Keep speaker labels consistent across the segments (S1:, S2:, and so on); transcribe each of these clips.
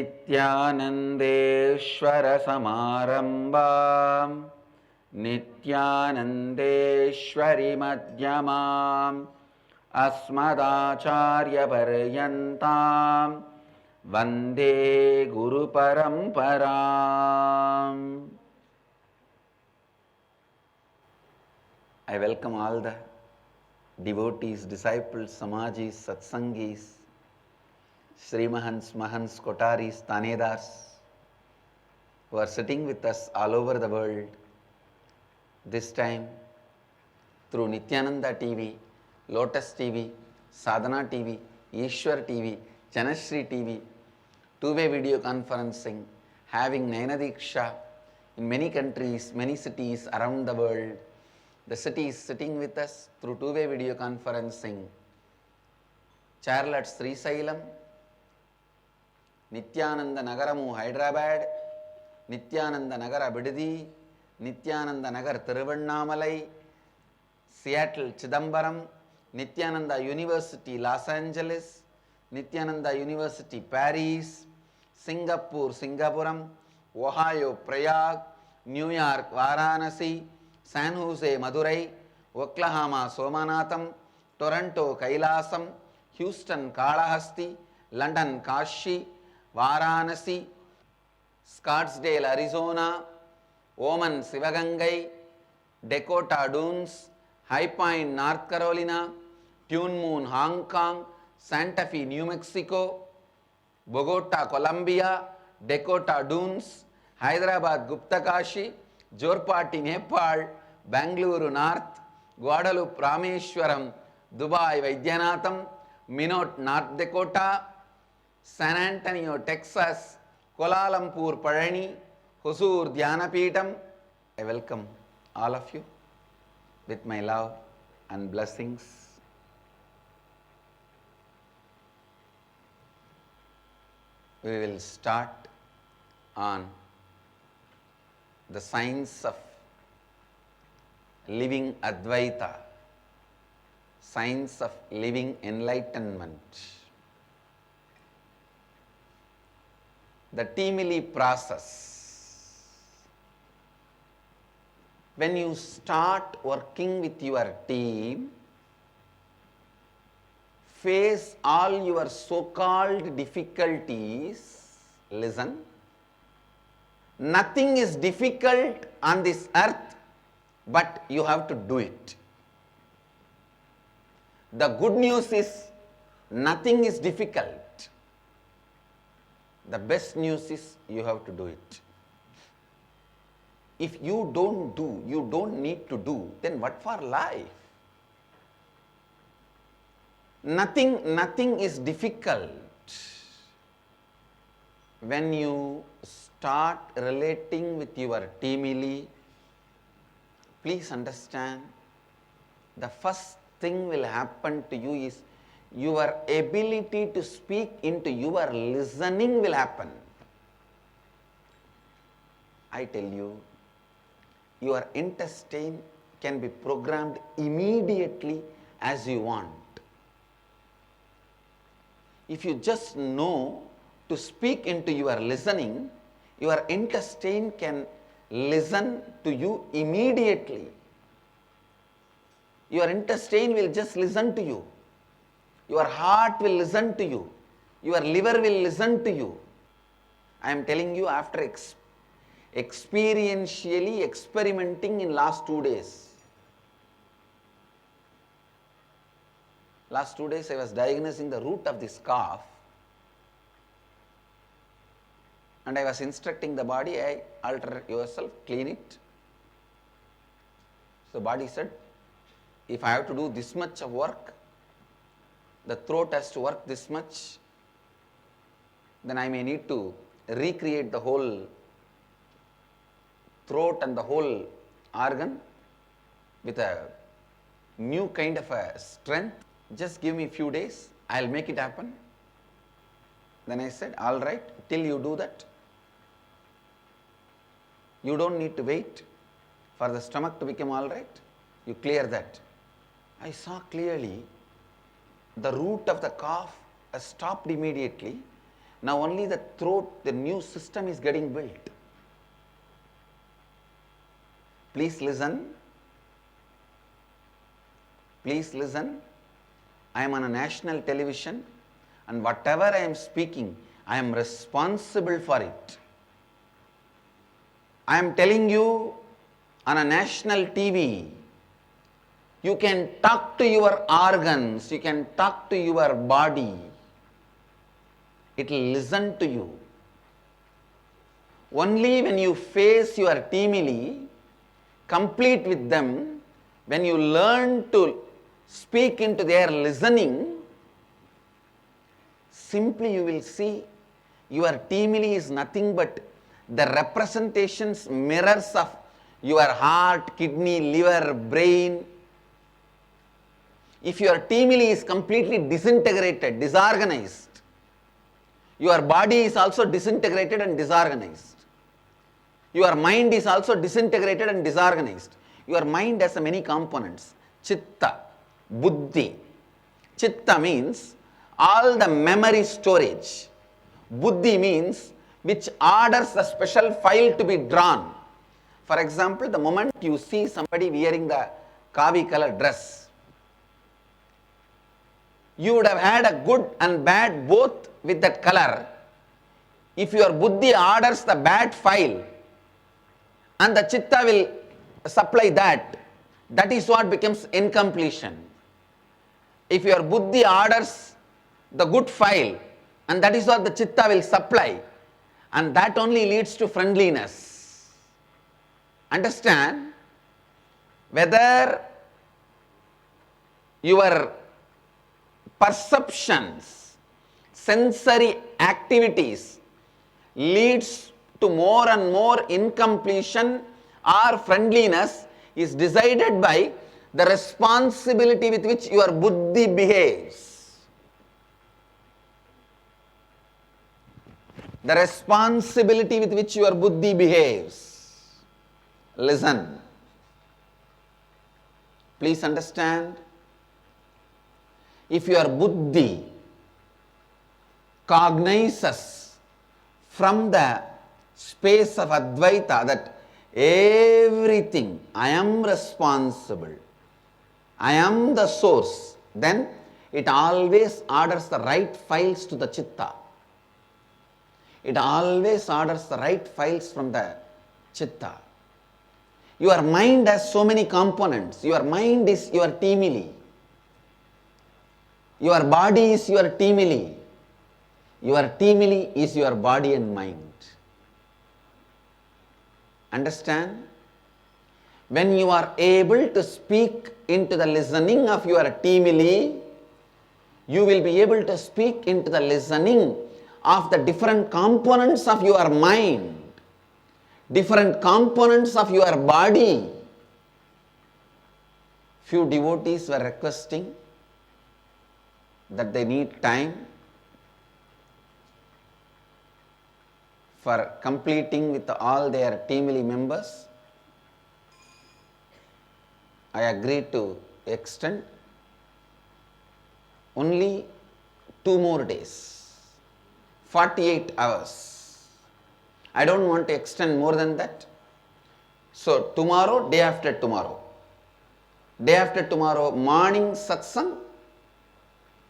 S1: नित्यानन्देश्वरसमारम्भां नित्यानन्देश्वरिमध्यमाम् अस्मदाचार्यपर्यन्तां वन्दे गुरुपरम्पराम्. I welcome all the devotees, disciples, samajis, satsangis, Srimahans, Mahans, Kotaris, Tanedars who are sitting with us all over the world, this time through Nityananda TV, Lotus TV, Sadhana TV, Ishwar TV, Janashri TV, two-way video conferencing, having Nayanadiksha in many countries, many cities around the world. The city is sitting with us through two-way video conferencing. Charlotte Srisailam, Nityananda Nagaramu Hyderabad, Nityananda Nagara Bidadi, Nityananda Nagar Thiruvannamalai, Seattle Chidambaram, Nityananda University Los Angeles, Nityananda University Paris, Singapore Singapuram, Ohio Prayag, New York Varanasi, San Jose Madurai, Oklahoma Somanatham, Toronto Kailasam, Houston Kalahasti, London Kashi, Varanasi, Scottsdale Arizona, Oman Sivagangai, Dakota Dunes, High Point North Carolina, Tune Moon Hong Kong, Santa Fe New Mexico, Bogota Colombia, Dakota Dunes, Hyderabad Gupta Kashi, Jorpati Nepal, Bangalore North, Guadalupe Rameshwaram, Dubai Vaidyanatham, Minot North Dakota, San Antonio Texas, Kuala Lumpur Parani, Hosur Dhyanapeetham. I welcome all of you with my love and blessings. We will start on the science of living Advaita, science of living enlightenment. The Teamily process. When you start working with your team, face all your so-called difficulties, listen. Nothing is difficult on this earth, but you have to do it. The good news is nothing is difficult. The best news is you have to do it. If you don't do, you don't need to do, then what for life? Nothing is difficult. When you start relating with your teamily, please understand, the first thing will happen to you is your ability to speak into your listening will happen. I tell you, your intestine can be programmed immediately as you want. If you just know to speak into your listening, your intestine can listen to you immediately. Your intestine will just listen to you. Your heart will listen to you. Your liver will listen to you. I am telling you after experientially experimenting in last 2 days. Last 2 days I was diagnosing the root of this cough. And I was instructing the body, alter yourself, clean it. So body said, if I have to do this much of work, the throat has to work this much, then I may need to recreate the whole throat and the whole organ with a new kind of a strength. Just give me a few days, I'll make it happen. Then I said, all right, till you do that, you don't need to wait for the stomach to become all right. You clear that. I saw clearly the root of the cough stopped immediately. Now only the throat, the new system is getting built. Please listen. Please listen. I am on a national television, and whatever I am speaking, I am responsible for it. I am telling you on a national TV, you can talk to your organs, you can talk to your body. It will listen to you. Only when you face your teamily, complete with them, when you learn to speak into their listening, simply you will see your teamily is nothing but the representations, mirrors of your heart, kidney, liver, brain. If your teamily is completely disintegrated, disorganized, your body is also disintegrated and disorganized. Your mind is also disintegrated and disorganized. Your mind has many components. Chitta, buddhi. Chitta means all the memory storage. Buddhi means which orders the special file to be drawn. For example, the moment you see somebody wearing the kavi color dress, you would have had a good and bad both with that color. If your buddhi orders the bad file and the chitta will supply that, that is what becomes incompletion. If your buddhi orders the good file, and that is what the chitta will supply, and that only leads to friendliness. Understand? Whether your perceptions, sensory activities leads to more and more incompletion or friendliness is decided by the responsibility with which your buddhi behaves. The responsibility with which your buddhi behaves. Listen. Please understand. If your buddhi cognizes from the space of Advaita that everything, I am responsible, I am the source, then it always orders the right files to the chitta. It always orders the right files from the chitta. Your mind has so many components. Your mind is your teamily. Your body is your teamily. Your teamily is your body and mind. Understand? When you are able to speak into the listening of your teamily, you will be able to speak into the listening of the different components of your mind, different components of your body. Few devotees were requesting that they need time for completing with all their teamily members. I agreed to extend only 2 more days, 48 hours. I don't want to extend more than that. So tomorrow, day after tomorrow, morning satsang,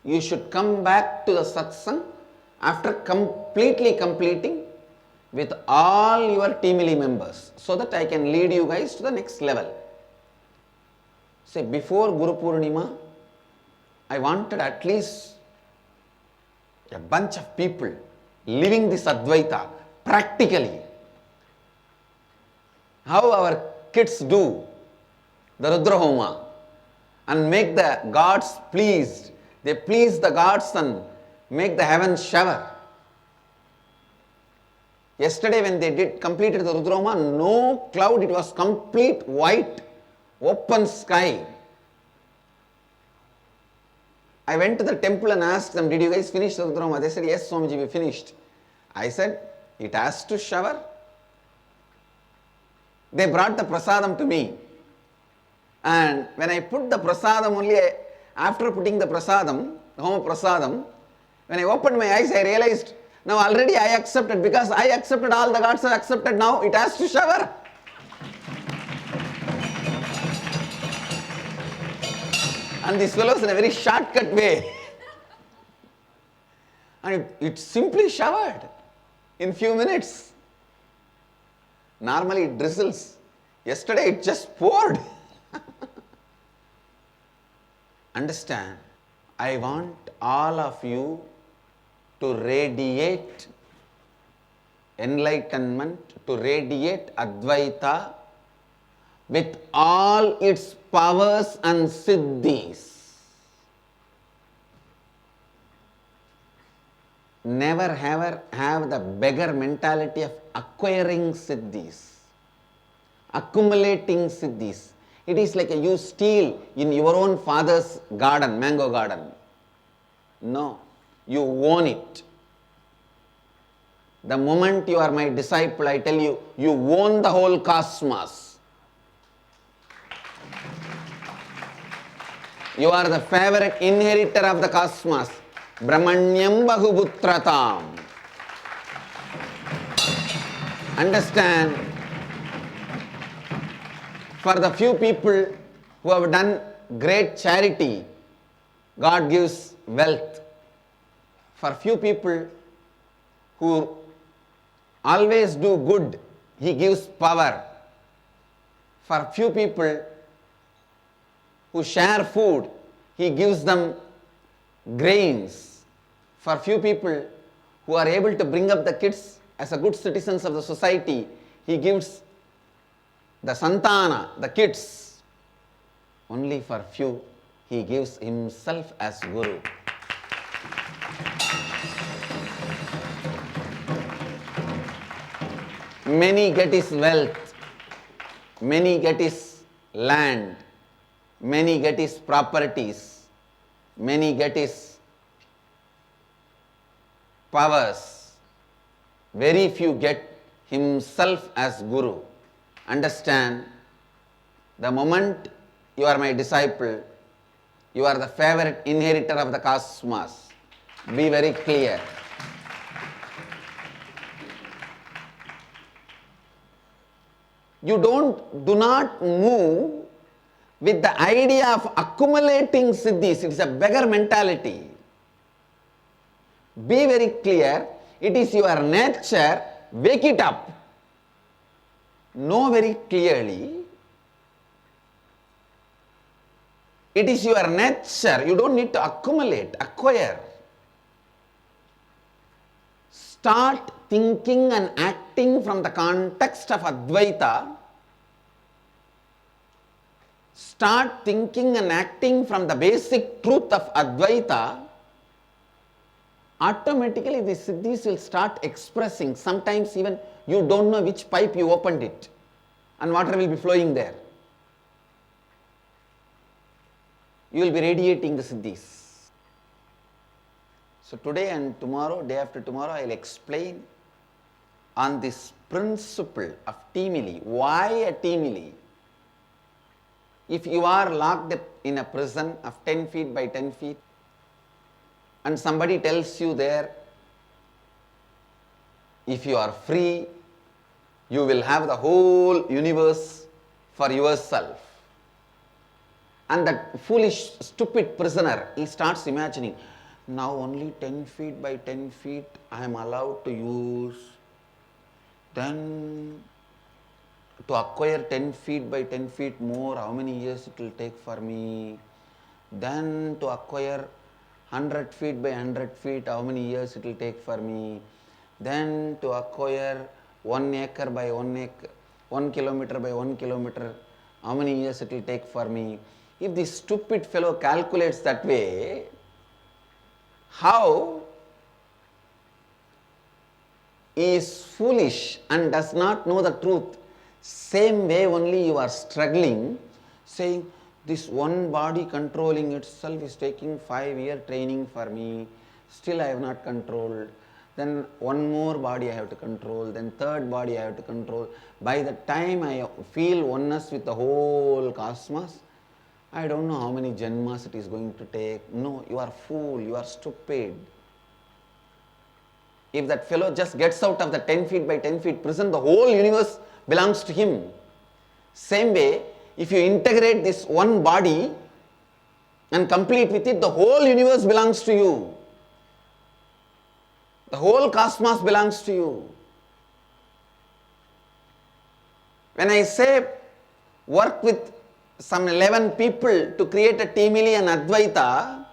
S1: you should come back to the satsang after completely completing with all your teamily members, so that I can lead you guys to the next level. Say, before Guru Purnima, I wanted at least a bunch of people living this Advaita practically. How our kids do the Rudra Homa and make the gods pleased. They please the gods and make the heavens shower. Yesterday when they completed the Rudra Homa, no cloud, it was complete white, open sky. I went to the temple and asked them, did you guys finish the Rudra Homa? They said, yes, Swamiji, we finished. I said, it has to shower. They brought the prasadam to me. And when I put the prasadam only, after putting the prasadam, the Homa prasadam, when I opened my eyes, I realized Now already I accepted, because I accepted, all the gods are accepted, now it has to shower. And this fellow is in a very shortcut way. And it simply showered in few minutes. Normally it drizzles. Yesterday it just poured. Understand, I want all of you to radiate enlightenment, to radiate Advaita with all its powers and siddhis. Never ever have the beggar mentality of acquiring siddhis, accumulating siddhis. It is like you steal in your own father's garden, mango garden. No, you own it. The moment you are my disciple, I tell you, you own the whole cosmos. You are the favorite inheritor of the cosmos. Brahmanyam Bahuputratam. Understand, for the few people who have done great charity, God gives wealth. For few people who always do good, He gives power. For few people who share food, He gives them grains. For few people who are able to bring up the kids as a good citizens of the society, He gives the santana, the kids. Only for few, He gives Himself as Guru. Many get His wealth, many get His land, many get His properties, many get His powers. Very few get Himself as Guru. Understand, the moment you are my disciple, you are the favorite inheritor of the cosmos. Be very clear. You do not move with the idea of accumulating siddhis. It is a beggar mentality. Be very clear. It is your nature. Wake it up. Know very clearly. It is your nature. You don't need to accumulate, acquire. Start thinking and acting from the context of Advaita. Start thinking and acting from the basic truth of Advaita. Automatically the siddhis will start expressing. Sometimes even you don't know which pipe you opened it, and water will be flowing there. You will be radiating the siddhis. So today and tomorrow, day after tomorrow, I will explain on this principle of Timili. Why a Timili? If you are locked up in a prison of 10 feet by 10 feet, and somebody tells you there, if you are free, you will have the whole universe for yourself. And that foolish, stupid prisoner, he starts imagining, now only 10 feet by 10 feet I am allowed to use. Then to acquire 10 feet by 10 feet more, how many years it will take for me? Then to acquire 100 feet by 100 feet, how many years it will take for me? Then to acquire 1 acre by 1 acre, 1 kilometer by 1 kilometer, how many years it will take for me? If this stupid fellow calculates that way, how he is foolish and does not know the truth. Same way only you are struggling, saying, this one body controlling itself is taking 5-year training for me, still I have not controlled. Then one more body I have to control, then third body I have to control. By the time I feel oneness with the whole cosmos, I don't know how many janmas it is going to take. No, you are fool, you are stupid. If that fellow just gets out of the 10 feet by 10 feet prison, the whole universe belongs to him. Same way, if you integrate this one body and complete with it, the whole universe belongs to you. The whole cosmos belongs to you. When I say work with some 11 people to create a Teamili and Advaita,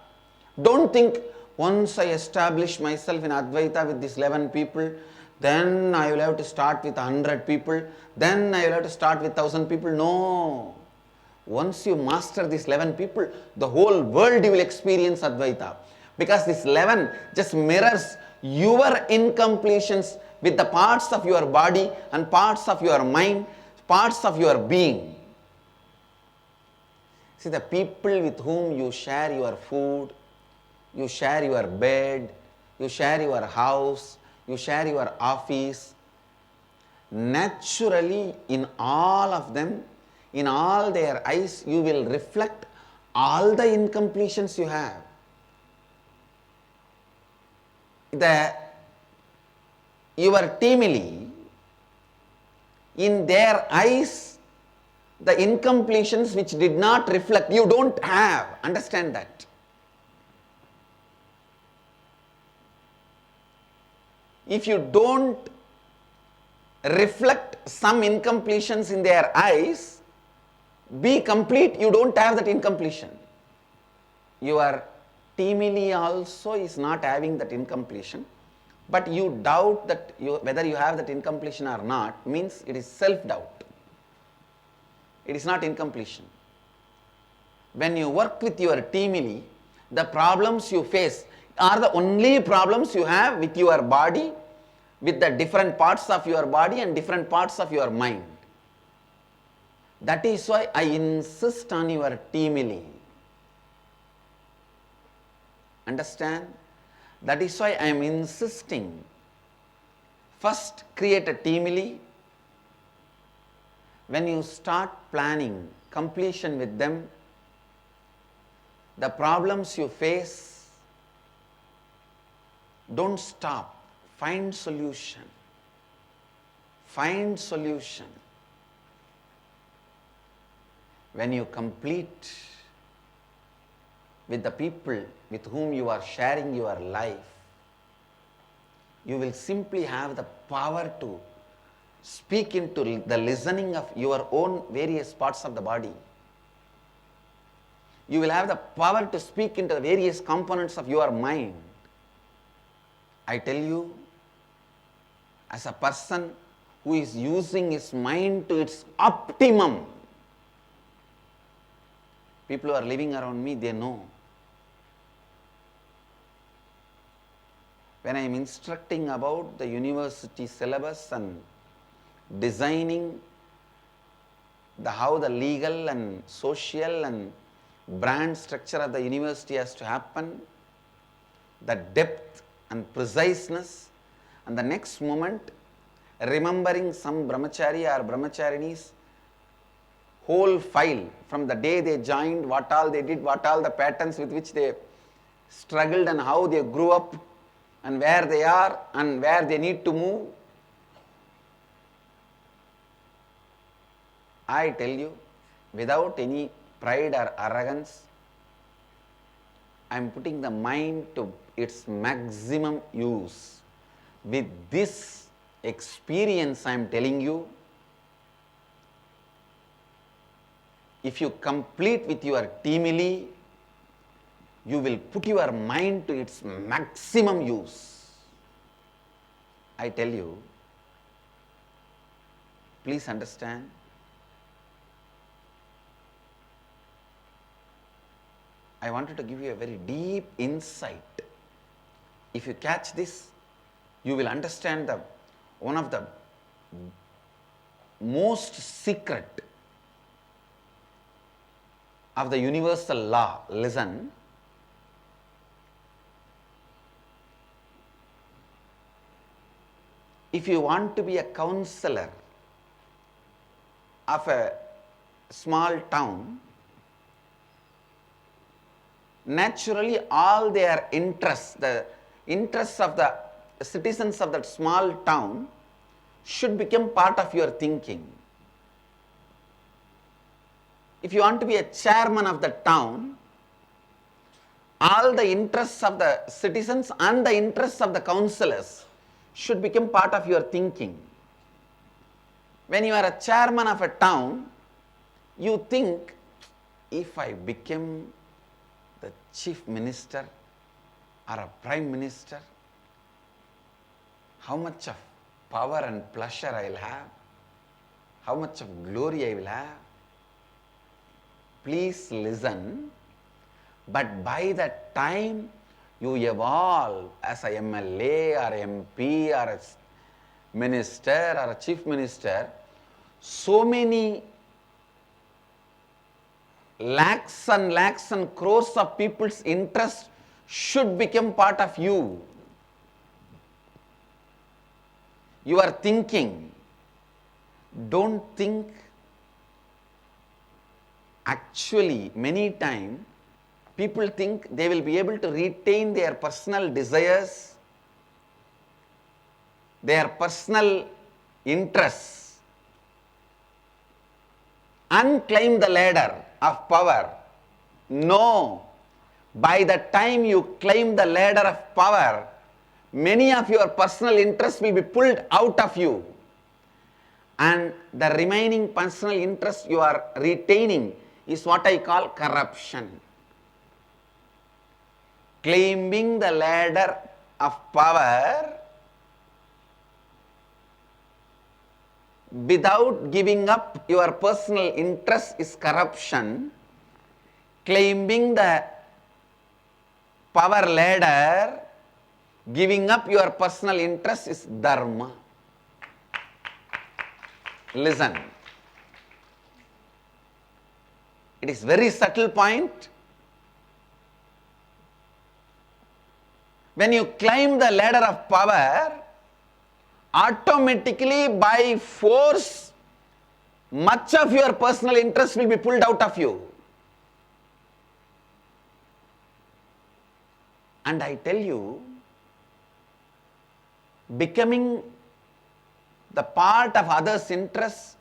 S1: don't think once I establish myself in Advaita with these 11 people, then I will have to start with 100 people, then I will have to start with 1000 people. No. Once you master these 11 people, the whole world you will experience Advaita. Because this 11 just mirrors your incompletions with the parts of your body and parts of your mind, parts of your being. See, the people with whom you share your food, you share your bed, you share your house, you share your office, naturally in all of them, in all their eyes, you will reflect all the incompletions you have. Your Teamili, in their eyes, the incompletions which did not reflect, you don't have. Understand that. If you don't reflect some incompletions in their eyes, be complete, you don't have that incompletion. Your Teamili also is not having that incompletion, but you doubt that whether you have that incompletion or not, means it is self-doubt. It is not incompletion. When you work with your Teamili, the problems you face are the only problems you have with your body, with the different parts of your body and different parts of your mind. That is why I insist on your Teamili. Understand? That is why I am insisting. First, create a Teamili. When you start planning completion with them, the problems you face, don't stop. Find solution. Find solution. When you complete with the people with whom you are sharing your life, you will simply have the power to speak into the listening of your own various parts of the body. You will have the power to speak into the various components of your mind. I tell you, as a person who is using his mind to its optimum, people who are living around me, they know. When I am instructing about the university syllabus and designing how the legal and social and brand structure of the university has to happen, the depth and preciseness, and the next moment remembering some brahmachari or brahmacharini's whole file from the day they joined, what all they did, what all the patterns with which they struggled and how they grew up and where they are and where they need to move. I tell you, without any pride or arrogance, I am putting the mind to its maximum use. With this experience I am telling you, if you complete with your Teamili, you will put your mind to its maximum use. I tell you, please understand. I wanted to give you a very deep insight. If you catch this, you will understand one of the most secret of the universal law. Listen. If you want to be a counselor of a small town, naturally all their interests, the interests of the citizens of that small town should become part of your thinking. If you want to be a chairman of the town, all the interests of the citizens and the interests of the councillors should become part of your thinking. When you are a chairman of a town, you think, if I become the chief minister or a prime minister, how much of power and pleasure I will have, how much of glory I will have. Please listen, but by the time you evolve as a MLA or MP or a minister or a chief minister, so many lakhs and crores of people's interest should become part of you. You are thinking. Don't think. Actually, many times, people think they will be able to retain their personal desires, their personal interests, and climb the ladder of power. No. By the time you climb the ladder of power, many of your personal interests will be pulled out of you. And the remaining personal interest you are retaining is what I call corruption. Climbing the ladder of power without giving up your personal interest is corruption. Climbing the power ladder, giving up your personal interest is dharma. Listen. It is very subtle point. When you climb the ladder of power, automatically by force, much of your personal interest will be pulled out of you. And I tell you, becoming the part of others' interests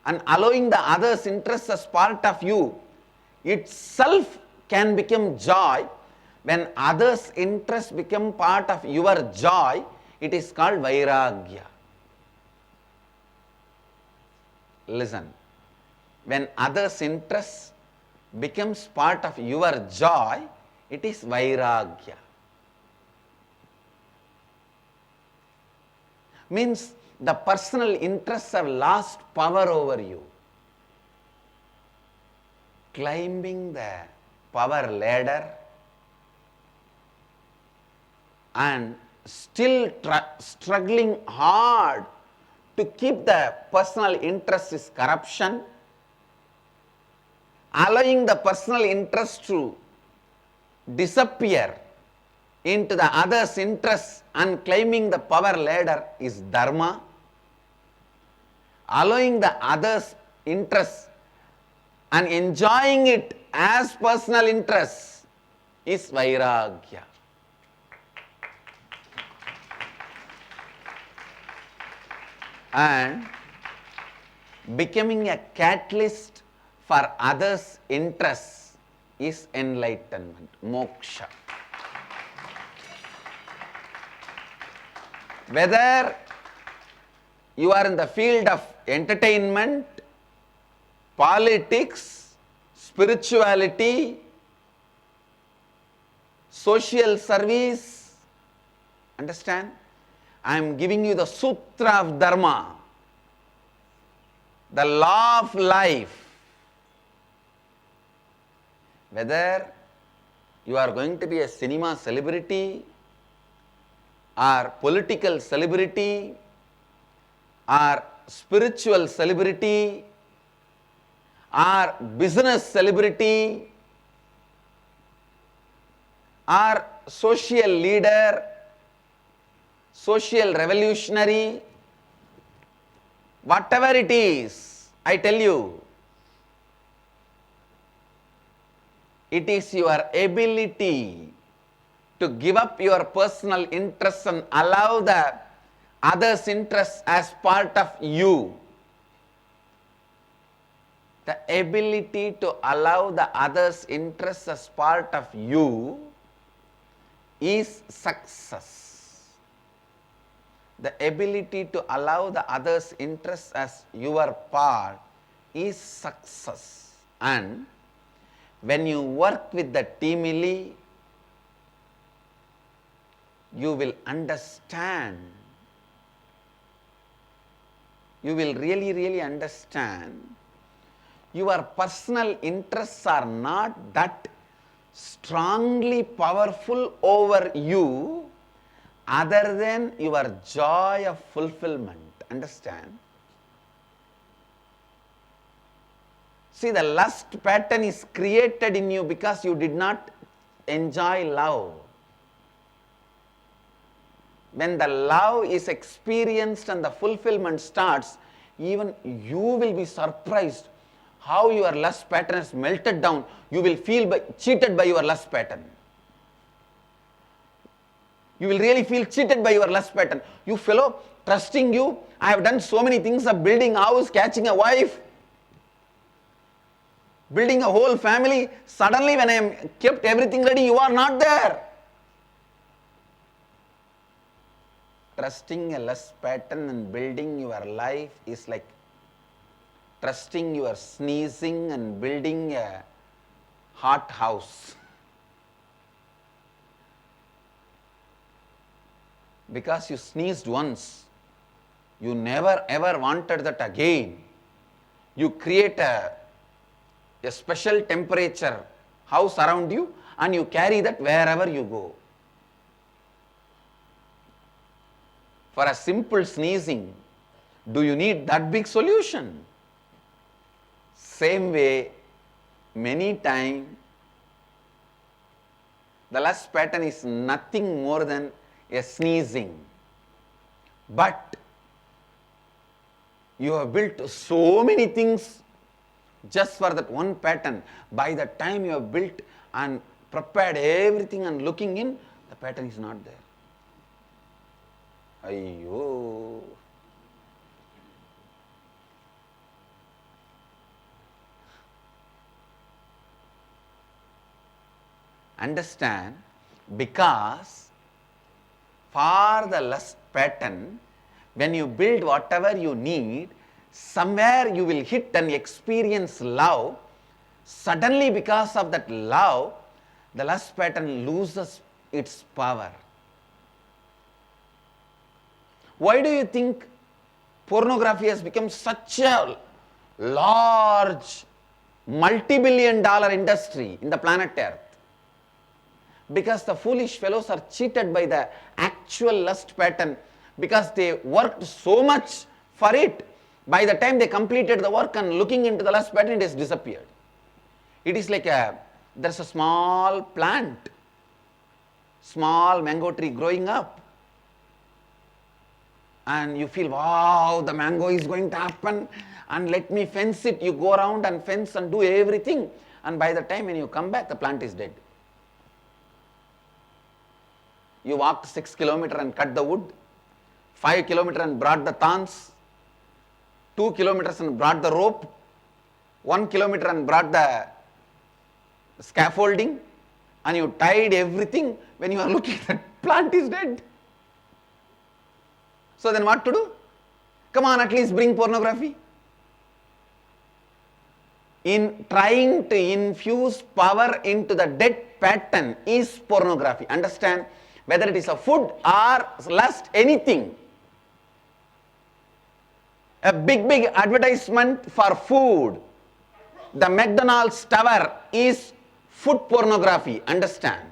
S1: and allowing the others' interests as part of you itself can become joy. When others' interests become part of your joy, it is called vairagya. Listen, when others' interests becomes part of your joy, it is vairagya. Means the personal interests have lost power over you. Climbing the power ladder and still struggling hard to keep the personal interest is corruption. Allowing the personal interest to disappear into the other's interests and climbing the power ladder is dharma. Allowing the other's interests and enjoying it as personal interests is vairagya. And becoming a catalyst for others' interests is enlightenment, moksha. Whether you are in the field of entertainment, politics, spirituality, social service, understand? I am giving you the sutra of dharma, the law of life. Whether you are going to be a cinema celebrity or political celebrity or spiritual celebrity or business celebrity or social leader, social revolutionary, whatever it is, I tell you, it is your ability to give up your personal interests and allow the others' interests as part of you. The ability to allow the others' interests as part of you is success. The ability to allow the others' interests as your part is success. And when you work with the teamily, you will understand. You will really understand your personal interests are not that strongly powerful over you other than your joy of fulfillment. Understand? See, the lust pattern is created in you because you did not enjoy love. When the love is experienced and the fulfillment starts, even you will be surprised how your lust pattern has melted down. You will feel cheated by your lust pattern. You will really feel cheated by your lust pattern. You fellow, trusting you, I have done so many things of building a house, catching a wife, building a whole family. Suddenly when I am kept everything ready, you are not there. Trusting a lust pattern and building your life is like trusting your sneezing and building a hot house. Because you sneezed once, you never ever wanted that again. You create a special temperature house around you and you carry that wherever you go. For a simple sneezing, do you need that big solution? Same way, many times, the lust pattern is nothing more than a sneezing. But you have built so many things just for that one pattern. By the time you have built and prepared everything and looking in, the pattern is not there. Ayyo. Understand, because for the lust pattern, when you build whatever you need, somewhere you will hit and experience love. Suddenly, because of that love, the lust pattern loses its power. Why do you think pornography has become such a large, multi-billion-dollar industry in the planet Earth? Because the foolish fellows are cheated by the actual lust pattern, because they worked so much for it. By the time they completed the work and looking into the lust pattern, it has disappeared. It is like there's a small plant, small mango tree growing up. And you feel, wow, the mango is going to happen and let me fence it. You go around and fence and do everything. And by the time when you come back, the plant is dead. You walked 6 kilometers and cut the wood, 5 kilometers and brought the thorns, 2 kilometers and brought the rope, 1 kilometer and brought the scaffolding, and you tied everything. When you are looking, the plant is dead. So then what to do? Come on, at least bring pornography. In trying to infuse power into the dead pattern is pornography. Understand? Whether it is a food or lust, anything. A big advertisement for food. The McDonald's tower is food pornography. Understand?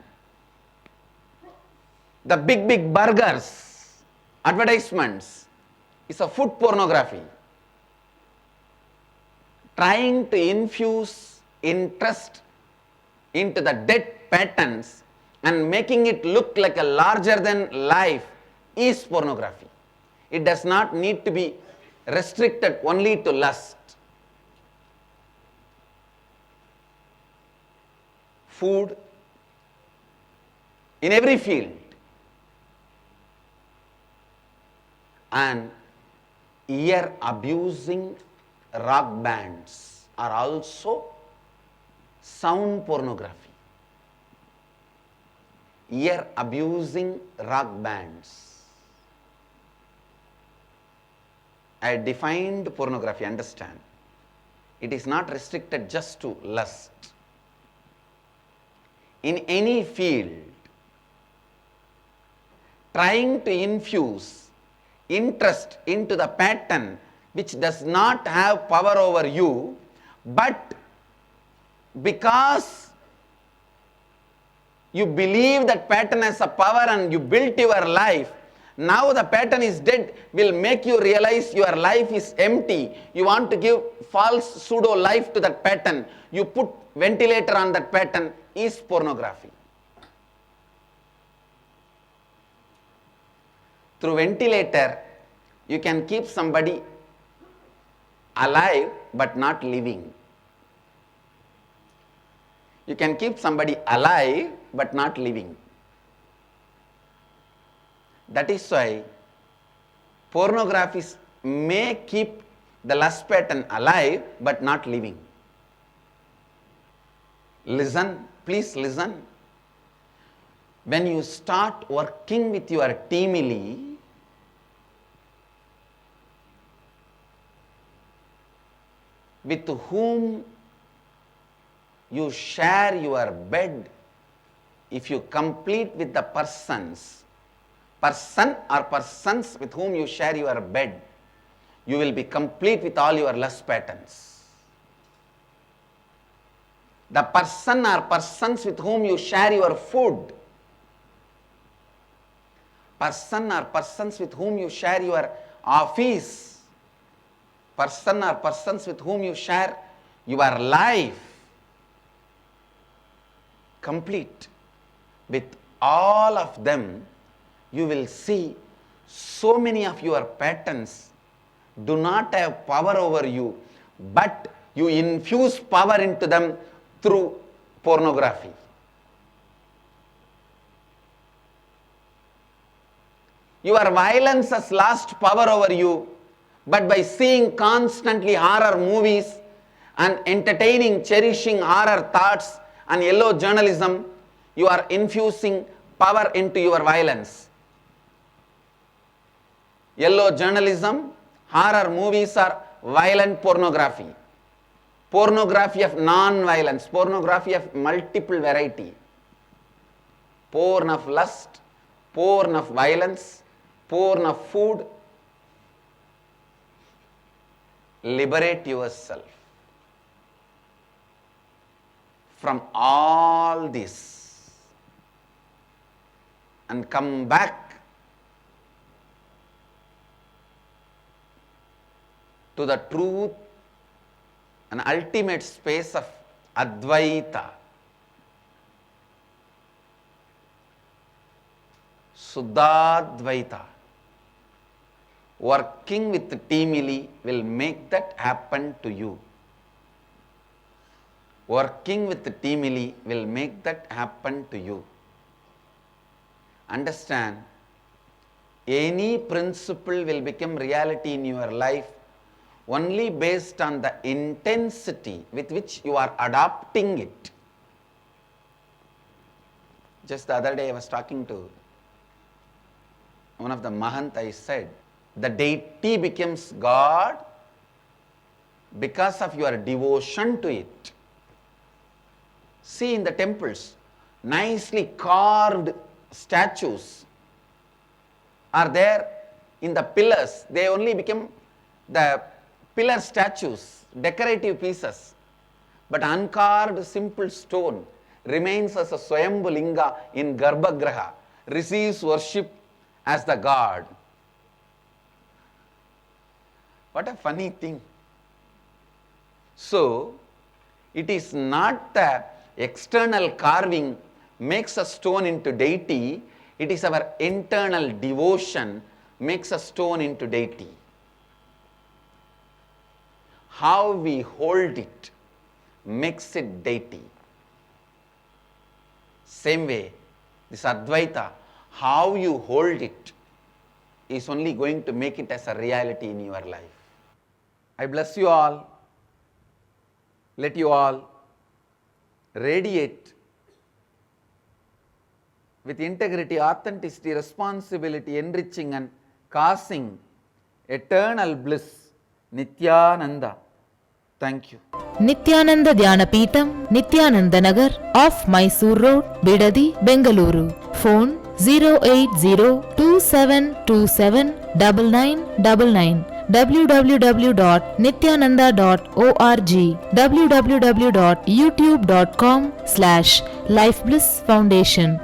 S1: The big burgers, advertisements is a food pornography. Trying to infuse interest into the dead patterns and making it look like a larger than life is pornography. It does not need to be restricted only to lust. Food, in every field. And ear abusing rock bands are also sound pornography. Ear abusing rock bands. I defined pornography, understand. It is not restricted just to lust. In any field, trying to infuse interest into the pattern which does not have power over you, but because you believe that pattern has a power and you built your life, now the pattern is dead, will make you realize your life is empty. You want to give false pseudo life to that pattern. You put ventilator on that pattern, is pornography. Through ventilator, you can keep somebody alive but not living. You can keep somebody alive but not living. That is why pornography may keep the lust pattern alive but not living. Listen, please listen. When you start working with your teamily, with whom you share your bed, if you complete with the person or persons with whom you share your bed, you will be complete with all your lust patterns. The person or persons with whom you share your food, person or persons with whom you share your office, person or persons with whom you share your life, complete with all of them, you will see so many of your patterns do not have power over you, but you infuse power into them through pornography. Your violence has lost power over you, but by seeing constantly horror movies and entertaining, cherishing horror thoughts and yellow journalism, you are infusing power into your violence. Yellow journalism, horror movies are violent pornography. Pornography of non-violence, pornography of multiple variety. Porn of lust, porn of violence, porn of food. Liberate yourself from all this and come back to the truth and ultimate space of Advaita. Suddhadvaita. Working with teamily will make that happen to you. Working with teamily will make that happen to you. Understand, any principle will become reality in your life only based on the intensity with which you are adopting it. Just the other day I was talking to one of the Mahant. I said, the deity becomes God because of your devotion to it. See, in the temples, nicely carved statues are there in the pillars. They only become the pillar statues, decorative pieces. But uncarved simple stone remains as a Swayambhu Linga in Garbhagraha, receives worship as the God. What a funny thing. So, it is not the external carving makes a stone into deity, it is our internal devotion makes a stone into deity. How we hold it makes it deity. Same way, This Advaita, how you hold it is only going to make it as a reality in your life. I bless you all. Let you all radiate with integrity, authenticity, responsibility, enriching and causing eternal bliss. Nityananda. Thank you.
S2: Nityananda Dhyanapitham, Nityananda Nagar, off Mysore Road, Bidadi, Bengaluru. Phone 08027279999. www.nityananda.org. www.youtube.com/Life Bliss Foundation.